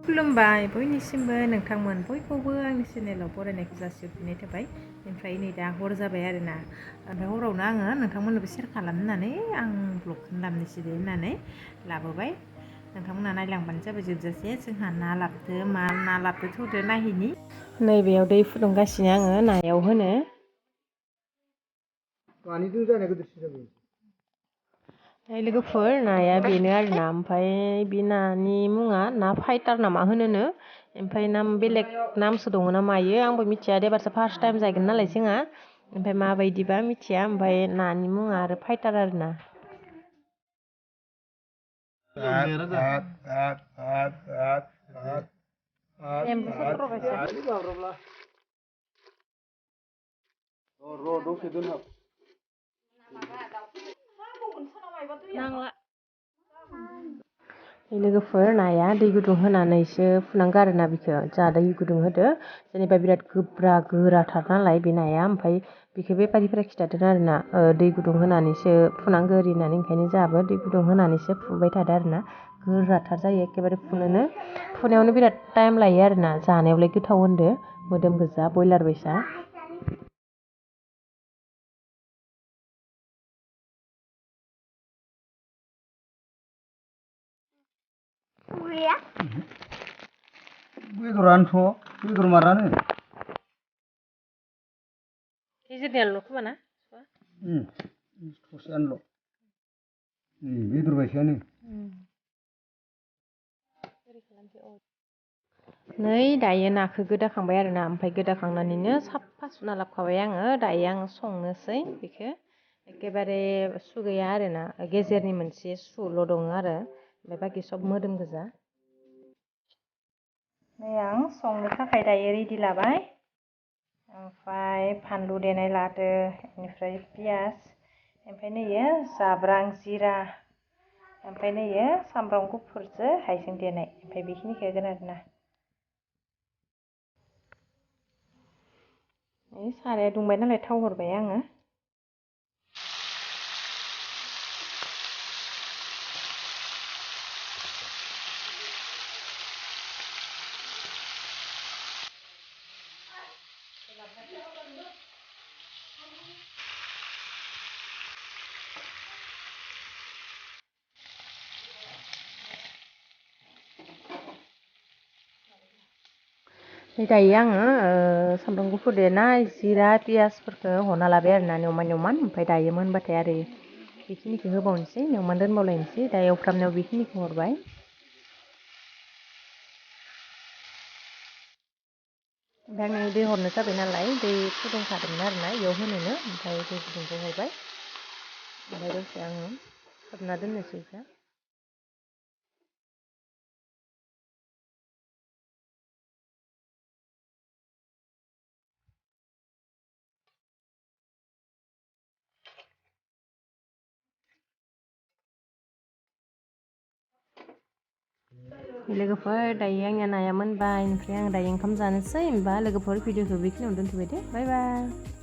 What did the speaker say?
खुलुमबाय बयनिसिमबो नोंथांमोन बयखौबो आंनि चेनेलाव बरायनायखौ जासिहरफिननाय थाबाय। ओमफ्राय नै दा हर जाबाय आरोना, ओमफ्राय हरावनो आङो नोंथांमोननोबो शेयार खालामनानै आं ब्लगखौनो लाबोनोसै दे होननानै लाबोबाय। नोंथांमोना नायलांबानो जाबाय जोबजासे। जोंहा ना लाबोदो, मा ना लाबोदो थौदो नायहैनि। नैबेयाव दै फुदुंगासिनो आङो नायाव होनो। मानिजों जानाय गिदिरसिन जाबाय। लोगोफोर नाया बेनो आरोना, ओमफ्राय बे नानि मुङा ना फाइटार ना मा होनोनो, ओमफ्राय बेलेग नामसो दङ ना मायो आंबो मिथिया। एबारसो फार्स्ट टाइम जागोन नालाय जोंहा, ओमफ्राय माबायदिबा मिथिया। ओमफ्राय नानि मुङा आरो फाइटार आरोना। लोगोफोर नाया दै गुदुं होनानैसो फुनांगौ आरोना बेखौ। जा दै गुदुं होदो जेनेबा बिराद गोब्रा गोराथार नालाय बे नाया, ओमफ्राय बेखौ बेफारिफोरा खिथादों आरोना दै गुदुं होनानैसो फुनांगौ ओरै होननानै। ओंखायनो जोंहाबो दै गुदुं होनानैसो फुबाय थादों आरोना। गोराथार जायो एखेबारे फुनायावनो बिराद टाइम लायो आरोना। जानायावलाय गोथाव होनदो, मोदोम गोजा बयलार बायसा। बेदरानोथ' बेदर मारानो। गेजेरनियाल' खोमा ना? थसेयानोल'। बेदर बायसायानो। नै दायो नाखौ गोदाखांबाय आरोना, ओमफ्राय गोदाखांनानैनो साफा सुना लाबोखाबाय आङो। दायो आं संनोसै बेखौ। एखेबारे सु गैया आरोना, गेजेरनि मोनसे सुल' दङ आरो, ओमफ्राय बाखि सब मोदोम गोजा। नै आं संनो थाखाय दायो रेडि लाबाय। ओमफ्राय फानलु देनाय लादो, बेनिफ्राय पियास, ओमफ्राय नैयो जाब्रां जिरा, ओमफ्राय नैयो सामब्राम गुफुरजों हाइजें देनाय, ओमफ्राय बेखिनिखौ होगोन आरोना। साराया दुंबाय नालाय थाव हरबाय आङो। दायो आङो सामब्राम गुफुर देनाय जिरा पियासफोरखौ हरना लाबाय आरोना नेवमान। ओमफ्राय दायो मोनबाथाय आरो बेखिनिखौ होबावनोसै, नेवमान दोनबावलायनोसै। दा एवफ्रामनायाव बेखिनिखौ हरबाय। ओमफ्राय आं दै हरनो जाबाय नालाय दै फुदुंखादोंमोन आरोना बेयाव होनोनो, ओमफ्राय दै गुदुंखौ हरबाय। ओमफ्राय दसे आङो खोबना दोननोसै बेखौ। लोगोफोर दायो आंनिया नाया मोनबाय, ओमफ्राय आं दायो ओंखाम जानोसै। होमबा लोगोफोर भिडिअखौ बेखिनियावनो दोनथ'बाय दे, बाय बाय।